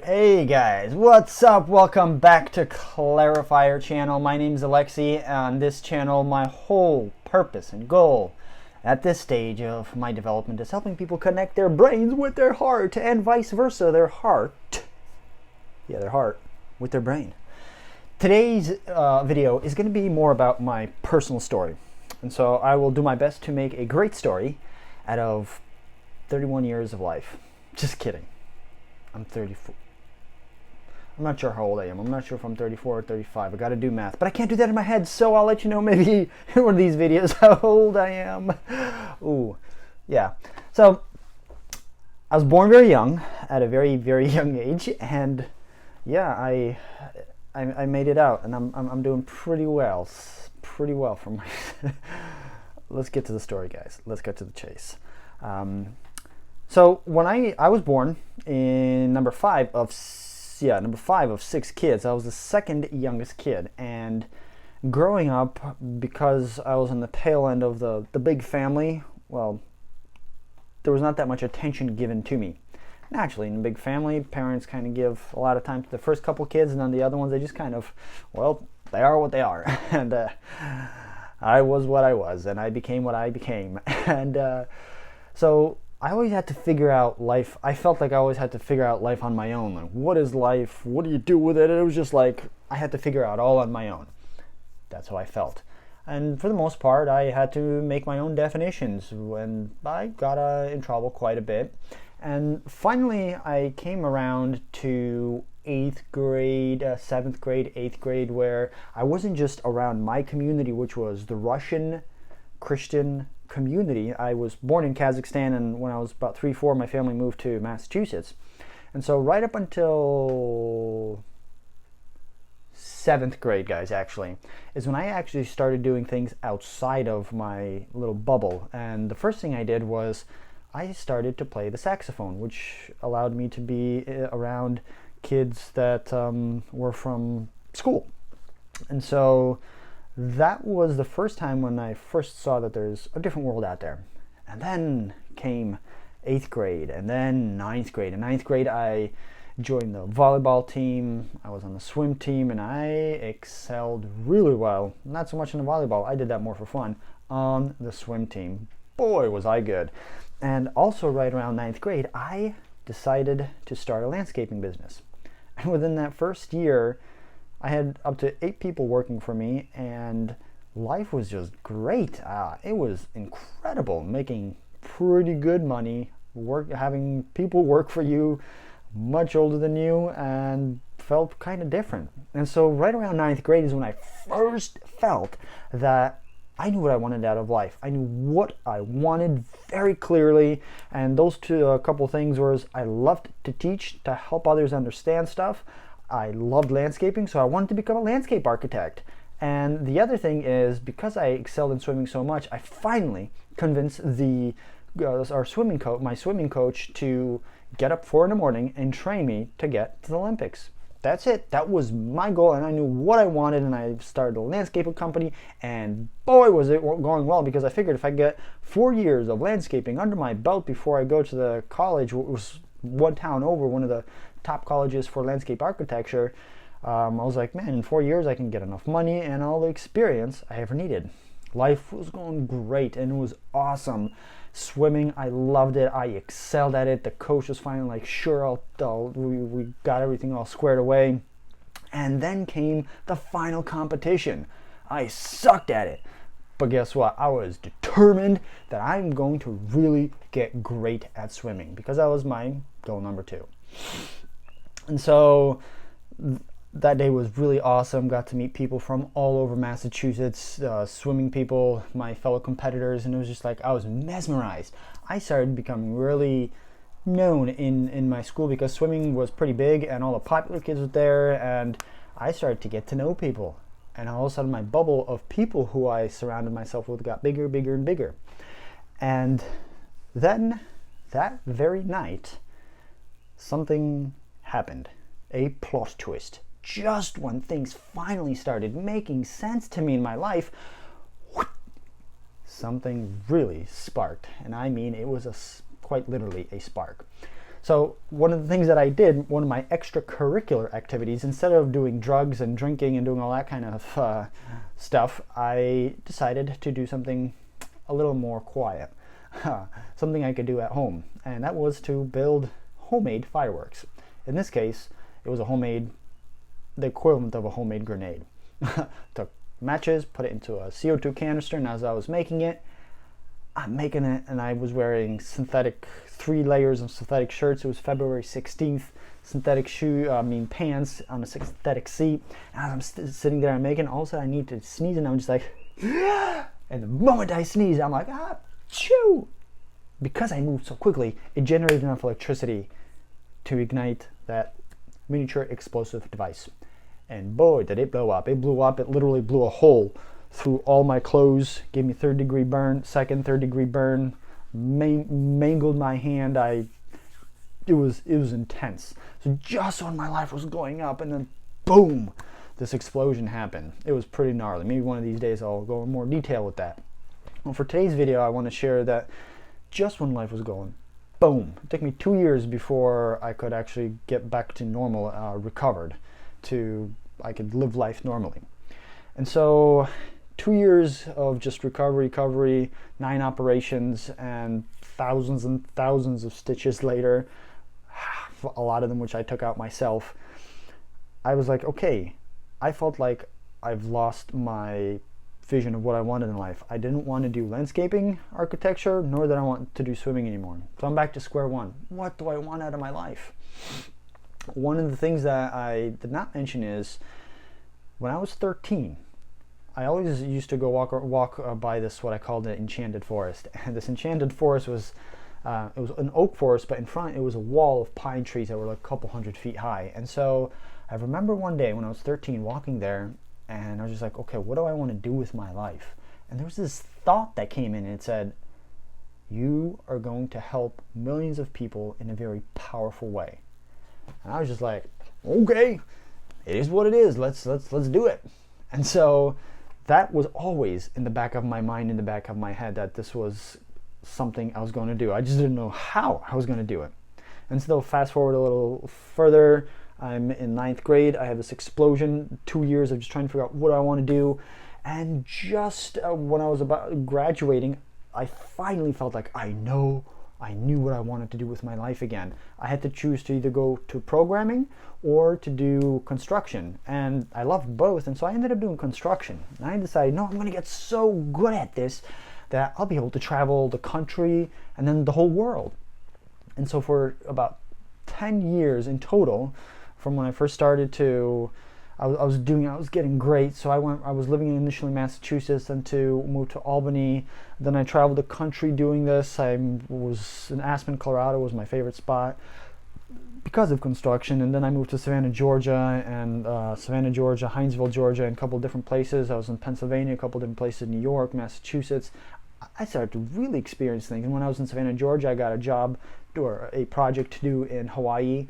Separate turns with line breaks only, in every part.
Hey guys, what's up? Welcome back to Clarifier channel. My name's Alexi. On this channel, my whole purpose and goal at this stage of my development is helping people connect their brains with their heart and vice versa, their heart with their brain. Today's video is going to be more about my personal story. And so I will do my best to make a great story out of 31 years of life. Just kidding. I'm 34. I'm not sure how old I am. I'm not sure if I'm 34 or 35. I got to do math, but I can't do that in my head, so I'll let you know maybe in one of these videos how old I am. Ooh, yeah. So I was born very young, at a very, very young age, and yeah, I made it out, and I'm doing pretty well for my. Let's get to the story, guys. Let's get to the chase. So when I was born in number five of six kids. I was the second youngest kid, and growing up, because I was on the tail end of the big family, well, there was not that much attention given to me. Naturally, in a big family, parents kind of give a lot of time to the first couple kids, and then the other ones, they just kind of, well, they are what they are. And I was what I was, and I became what I became. And so I always had to figure out life. I felt like I always had to figure out life on my own. Like, what is life? What do you do with it? And it was just like I had to figure out all on my own. That's how I felt. And for the most part, I had to make my own definitions, and I got in trouble quite a bit. And finally, I came around to 8th grade, 7th grade, 8th grade, where I wasn't just around my community, which was the Russian Christian community. I was born in Kazakhstan, and when I was about 3, 4, my family moved to Massachusetts. And so right up until 7th grade, guys, actually, is when I actually started doing things outside of my little bubble. And the first thing I did was I started to play the saxophone, which allowed me to be around kids that were from school. And so that was the first time when I first saw that there's a different world out there. And then came 8th grade, and then 9th grade. In 9th grade, I joined the volleyball team. I was on the swim team, and I excelled really well. Not so much in the volleyball. I did that more for fun. On the swim team, boy, was I good. And also right around 9th grade, I decided to start a landscaping business. And within that first year, I had up to 8 people working for me, and life was just great. It was incredible, making pretty good money, having people work for you much older than you, and felt kind of different. And so right around 9th grade is when I first felt that I knew what I wanted out of life. I knew what I wanted very clearly, and those a couple things was I loved to teach, to help others understand stuff. I loved landscaping, so I wanted to become a landscape architect. And the other thing is, because I excelled in swimming so much, I finally convinced my swimming coach to get up 4 in the morning and train me to get to the Olympics. That's it. That was my goal, and I knew what I wanted, and I started a landscaping company, and boy, was it going well, because I figured if I get 4 years of landscaping under my belt before I go to the college, which was one town over, one of the top colleges for landscape architecture, I was like, man, in 4 years I can get enough money and all the experience I ever needed. Life was going great, and it was awesome. Swimming, I loved it. I excelled at it. The coach was finally like, sure, we got everything all squared away. And then came the final competition. I sucked at it. But guess what? I was determined that I'm going to really get great at swimming, because that was my goal number 2. And so that day was really awesome. Got to meet people from all over Massachusetts, swimming people, my fellow competitors, and it was just like I was mesmerized. I started becoming really known in my school, because swimming was pretty big and all the popular kids were there, and I started to get to know people. And all of a sudden my bubble of people who I surrounded myself with got bigger, bigger, and bigger. And then that very night, something happened. A plot twist. Just when things finally started making sense to me in my life, something really sparked. And I mean, it was quite literally a spark. So one of the things that I did, one of my extracurricular activities, instead of doing drugs and drinking and doing all that kind of stuff, I decided to do something a little more quiet, something I could do at home, and that was to build homemade fireworks. In this case, it was the equivalent of a homemade grenade. Took matches, put it into a CO2 canister, and as I was making it, and I was wearing 3 layers of synthetic shirts. It was February 16th, synthetic pants on a synthetic seat. And as I'm sitting there and making, all of a sudden I need to sneeze, and I'm just like, and the moment I sneeze, I'm like, achoo! Because I moved so quickly, it generated enough electricity to ignite that miniature explosive device. And boy, did it blow up. It blew up. It literally blew a hole through all my clothes, gave me third-degree burn, third-degree burn, mangled my hand. It was intense. So just when my life was going up, and then boom, this explosion happened. It was pretty gnarly. Maybe one of these days I'll go in more detail with that. Well, for today's video, I want to share that just when life was going boom. It took me 2 years before I could actually get back to normal, recovered, I could live life normally. And so 2 years of just recovery, 9 operations, and thousands of stitches later, a lot of them which I took out myself, I was like, okay, I felt like I've lost my vision of what I wanted in life. I didn't want to do landscaping architecture, nor did I want to do swimming anymore. So I'm back to square one. What do I want out of my life? One of the things that I did not mention is when I was 13, I always used to go walk by this, what I called the enchanted forest. And this enchanted forest was, it was an oak forest, but in front it was a wall of pine trees that were like a couple 100 feet high. And so I remember one day when I was 13 walking there, and I was just like, okay, what do I want to do with my life? And there was this thought that came in, and it said, you are going to help millions of people in a very powerful way. And I was just like, okay, it is what it is. Let's do it. And so that was always in the back of my mind, in the back of my head, that this was something I was going to do. I just didn't know how I was going to do it. And so fast forward a little further, I'm in 9th grade. I had this explosion, 2 years of just trying to figure out what I want to do. And just when I was about graduating, I finally felt like I knew what I wanted to do with my life again. I had to choose to either go to programming or to do construction. And I loved both, and so I ended up doing construction. And I decided, no, I'm going to get so good at this that I'll be able to travel the country and then the whole world. And so for about 10 years in total, from when I first started to I was getting great. So I was living initially in Massachusetts, and to move to Albany. Then I traveled the country doing this. I was in Aspen, Colorado was my favorite spot because of construction. And then I moved to Savannah, Georgia, Hinesville, Georgia, and a couple of different places. I was in Pennsylvania, a couple of different places, New York, Massachusetts. I started to really experience things. And when I was in Savannah, Georgia, I got a job or a project to do in Hawaii.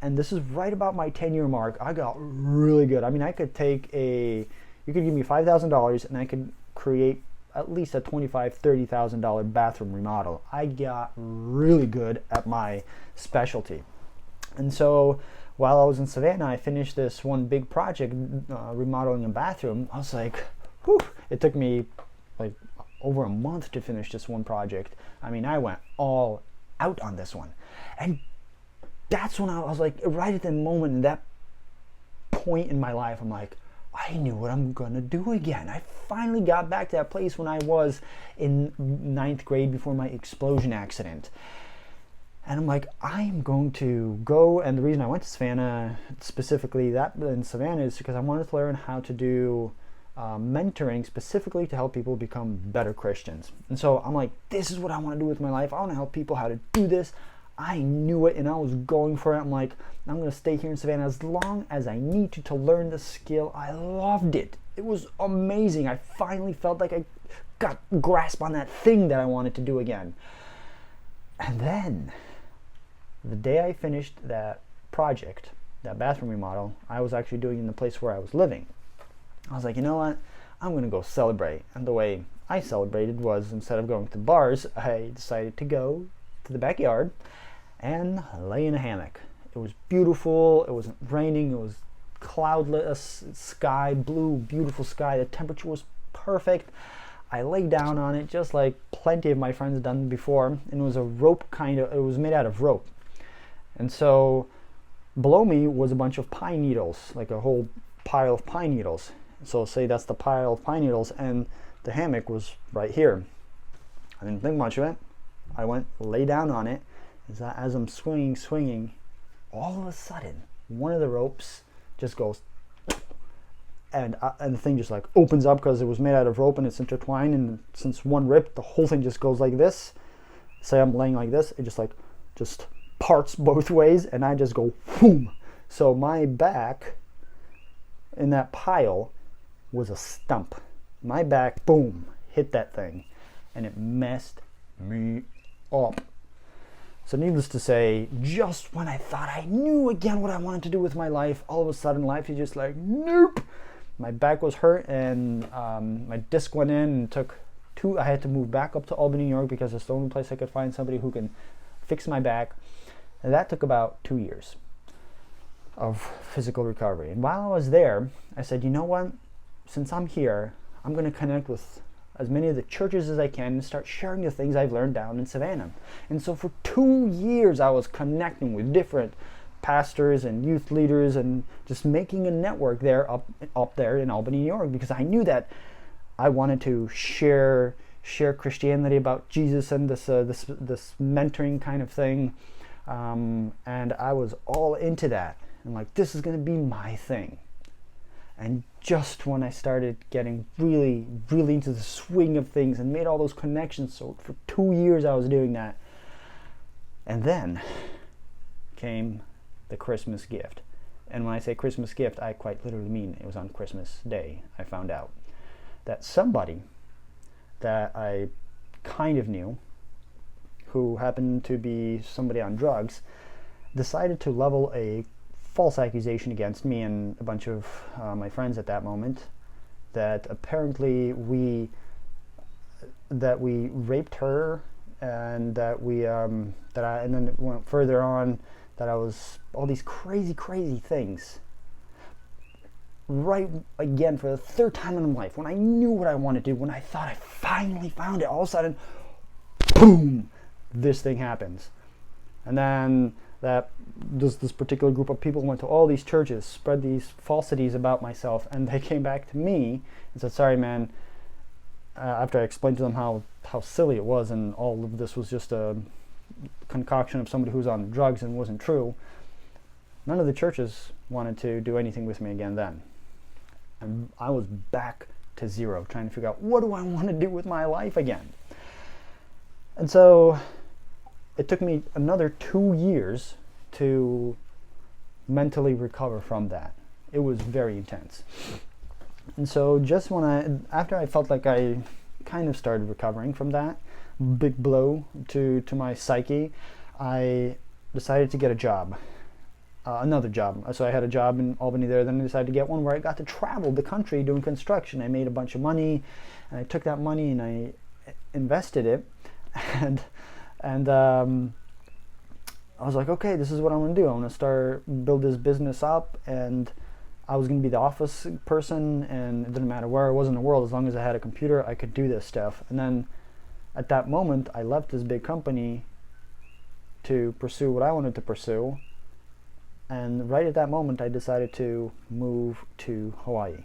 And this is right about my 10-year mark. I got really good. I mean, you could give me $5,000 and I could create at least a $25,000, $30,000 bathroom remodel. I got really good at my specialty. And so while I was in Savannah, I finished this one big project, remodeling a bathroom. I was like, whew. It took me like over a month to finish this one project. I mean, I went all out on this one. And that's when I was like, right at the moment, in that point in my life, I'm like, I knew what I'm gonna do again. I finally got back to that place when I was in 9th grade before my explosion accident. And I'm like, I am going to go, and the reason I went to Savannah, specifically that in Savannah, is because I wanted to learn how to do mentoring specifically to help people become better Christians. And so I'm like, this is what I want to do with my life. I want to help people how to do this. I knew it, and I was going for it. I'm like, I'm going to stay here in Savannah as long as I need to learn the skill. I loved it. It was amazing. I finally felt like I got grasp on that thing that I wanted to do again. And then the day I finished that project, that bathroom remodel, I was actually doing it in the place where I was living. I was like, you know what? I'm going to go celebrate. And the way I celebrated was, instead of going to bars, I decided to go to the backyard and lay in a hammock. It was beautiful. It wasn't raining. It was cloudless sky, blue, beautiful sky. The temperature was perfect. I lay down on it just like plenty of my friends had done before, and it was a rope it was made out of rope. And so below me was a bunch of pine needles, like a whole pile of pine needles. So say that's the pile of pine needles, and the hammock was right here. I didn't think much of it. I went, lay down on it. As I'm swinging, all of a sudden, one of the ropes just goes, and the thing just like opens up because it was made out of rope and it's intertwined. And since one ripped, the whole thing just goes like this. Say I'm laying like this, it just parts both ways, and I just go boom. So my back in that pile was a stump. My back, boom, hit that thing, and it messed me up. So needless to say, just when I thought I knew again what I wanted to do with my life, all of a sudden life is just like, nope. My back was hurt, and my disc went in, and I had to move back up to Albany, New York, because it's the only place I could find somebody who can fix my back. And that took about 2 years of physical recovery. And while I was there, I said, you know what? Since I'm here, I'm going to connect with as many of the churches as I can and start sharing the things I've learned down in Savannah. And so for 2 years, I was connecting with different pastors and youth leaders and just making a network there up there in Albany, New York, because I knew that I wanted to share Christianity, about Jesus, and this mentoring kind of thing. And I was all into that. I'm like, this is going to be my thing. And just when I started getting really, really into the swing of things and made all those connections, so for 2 years I was doing that. And then came the Christmas gift. And when I say Christmas gift, I quite literally mean it was on Christmas Day I found out that somebody that I kind of knew, who happened to be somebody on drugs, decided to level a false accusation against me and a bunch of my friends at that moment, that apparently we raped her, and that and then it went further on that I was all these crazy things. Right again for the third time in my life, when I knew what I wanted to do, when I thought I finally found it, all of a sudden, boom, this thing happens. And then this particular group of people went to all these churches, spread these falsities about myself, and they came back to me and said, sorry man, after I explained to them how silly it was and all of this was just a concoction of somebody who's on drugs and wasn't true, none of the churches wanted to do anything with me again then. And I was back to zero, trying to figure out, what do I want to do with my life again? And so it took me another 2 years to mentally recover from that. It was very intense. And so just after I felt like I kind of started recovering from that big blow to my psyche, I decided to get a job, another job. So I had a job in Albany there, then I decided to get one where I got to travel the country doing construction. I made a bunch of money, and I took that money and I invested it, and I was like, okay, this is what I'm going to do. I'm going to build this business up, and I was going to be the office person, and it didn't matter where I was in the world. As long as I had a computer, I could do this stuff. And then at that moment, I left this big company to pursue what I wanted to pursue. And right at that moment, I decided to move to Hawaii.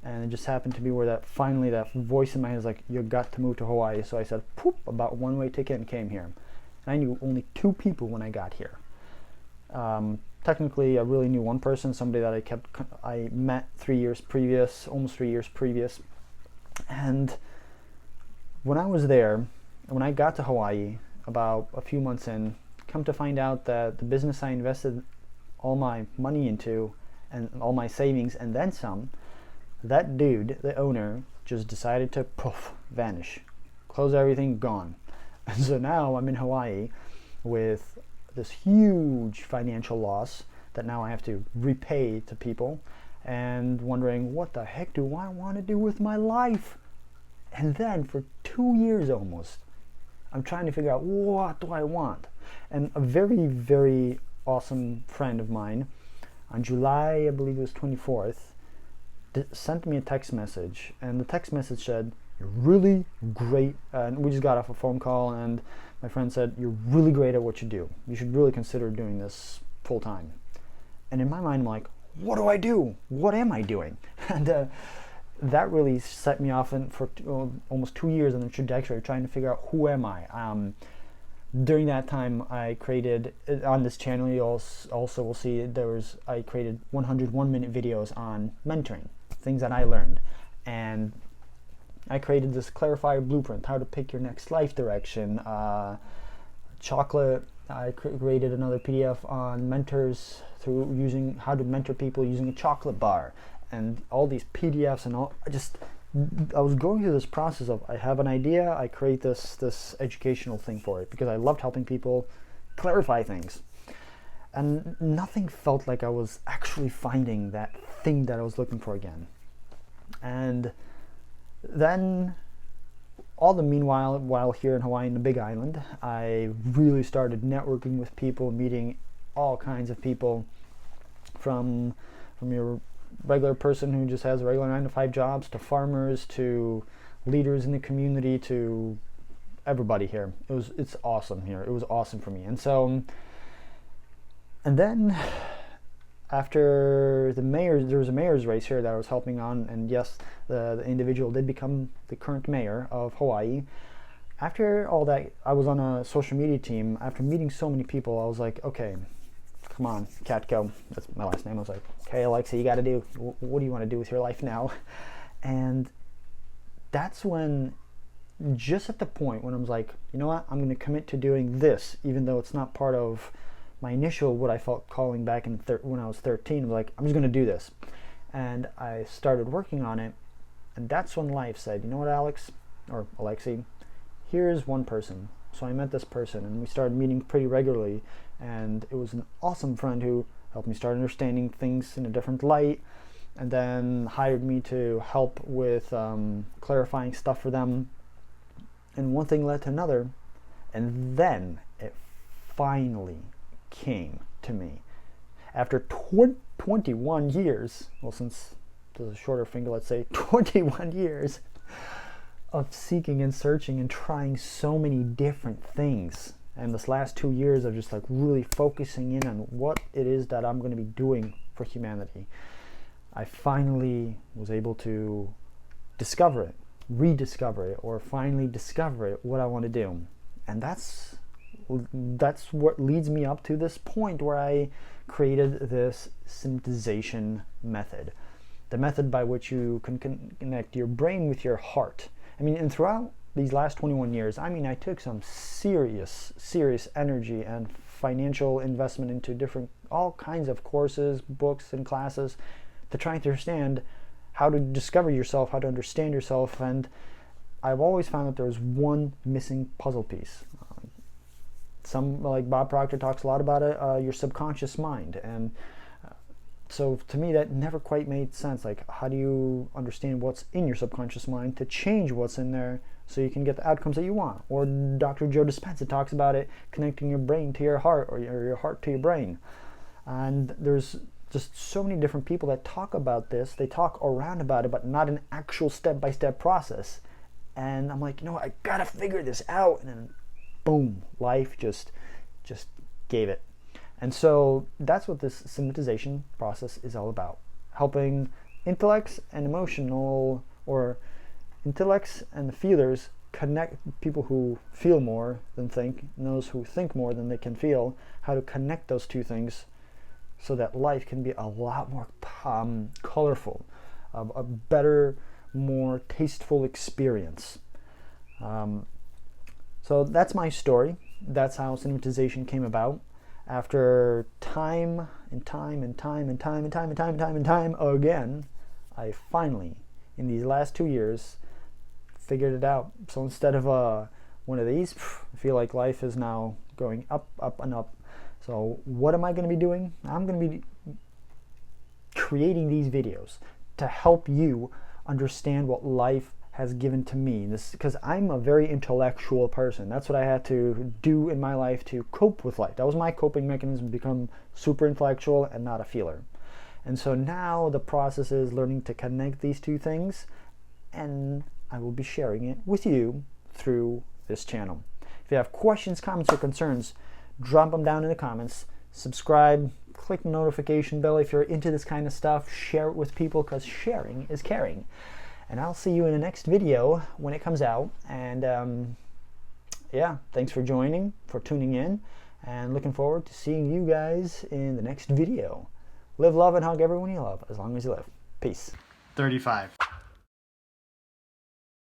And it just happened to be where that voice in my head was like, you got to move to Hawaii. So I said, poop, about one-way ticket, and came here. And I knew only 2 people when I got here. Technically, I really knew one person, somebody that I met almost 3 years previous. And when I was there, when I got to Hawaii, about a few months in, come to find out that the business I invested all my money into and all my savings and then some, that dude, the owner, just decided to vanish, close everything, gone. And so now I'm in Hawaii with this huge financial loss that now I have to repay to people, and wondering, what the heck do I want to do with my life? And then for 2 years almost, I'm trying to figure out, what do I want? And a very, very awesome friend of mine on July, I believe it was 24th, sent me a text message, and the text message said, "You're really great," and we just got off a phone call, and my friend said, "You're really great at what you do. You should really consider doing this full time." And in my mind, I'm like, what do I do? What am I doing? And that really set me off for almost 2 years on the trajectory of trying to figure out who am I. During that time, I created, on this channel, you also will see I created 100 1-minute videos on mentoring, things that I learned. And I created this clarifier blueprint, how to pick your next life direction. Chocolate, I created another PDF on mentors through using how to mentor people using a chocolate bar, and all these PDFs and all. I was going through this process of, I have an idea, I create this educational thing for it because I loved helping people clarify things. And nothing felt like I was actually finding that thing that I was looking for again. And then, all the meanwhile, while here in Hawaii in the Big Island, I really started networking with people, meeting all kinds of people, from your regular person who just has a regular 9-to-5 jobs, to farmers, to leaders in the community, to everybody here. It's awesome here. It was awesome for me. And then after there was a mayor's race here that I was helping on, and yes, the individual did become the current mayor of Hawaii. After all that, I was on a social media team. After meeting so many people, I was like, okay, come on, Katko, that's my last name. I was like, okay, Alexa, you got to do, what do you want to do with your life now? And that's when, just at the point when I was like, you know what, I'm going to commit to doing this, even though it's not part of my initial, what I felt calling back when I was 13. I'm like, I'm just going to do this. And I started working on it, and that's when life said, you know what, Alex, or Alexi, here's one person. So I met this person, and we started meeting pretty regularly, and it was an awesome friend who helped me start understanding things in a different light, and then hired me to help with clarifying stuff for them. And one thing led to another, and then it finally came to me. After 21 years, well, since there's a shorter finger, let's say 21 years of seeking and searching and trying so many different things, and this last 2 years of just like really focusing in on what it is that I'm going to be doing for humanity, I finally was able to discover it, rediscover it, or finally discover it, what I want to do. And that's what leads me up to this point where I created this synonymitization method, the method by which you can connect your brain with your heart. I mean, and throughout these last 21 years, I mean, I took some serious energy and financial investment into all kinds of courses, books, and classes to try to understand how to discover yourself, how to understand yourself. And I've always found that there's one missing puzzle piece. Like Bob Proctor talks a lot about it, your subconscious mind. And so to me, that never quite made sense. Like, how do you understand what's in your subconscious mind to change what's in there so you can get the outcomes that you want? Or Dr. Joe Dispenza talks about it, connecting your brain to your heart, or your heart to your brain. And there's just so many different people that talk about this. They talk around about it, but not an actual step-by-step process. And I'm like, I gotta figure this out. And then boom, life just gave it. And so that's what this synonymitization process is all about. Helping intellects and intellects and the feelers connect, people who feel more than think, and those who think more than they can feel, how to connect those two things so that life can be a lot more colorful, a better, more tasteful experience. So that's my story. That's how synonymitization came about. After time again, I finally, in these last 2 years, figured it out. So instead of one of these, I feel like life is now going up, and up. So what am I going to be doing? I'm going to be creating these videos to help you understand what life has given to me. This because I'm a very intellectual person. That's what I had to do in my life to cope with life. That was my coping mechanism, become super intellectual and not a feeler. And so now the process is learning to connect these two things, and I will be sharing it with you through this channel. If you have questions, comments, or concerns, drop them down in the comments. Subscribe, click the notification bell if you're into this kind of stuff. Share it with people, because sharing is caring. And I'll see you in the next video when it comes out. And yeah, thanks for joining, for tuning in, and looking forward to seeing you guys in the next video. Live, love, and hug everyone you love, as long as you live. Peace. 35.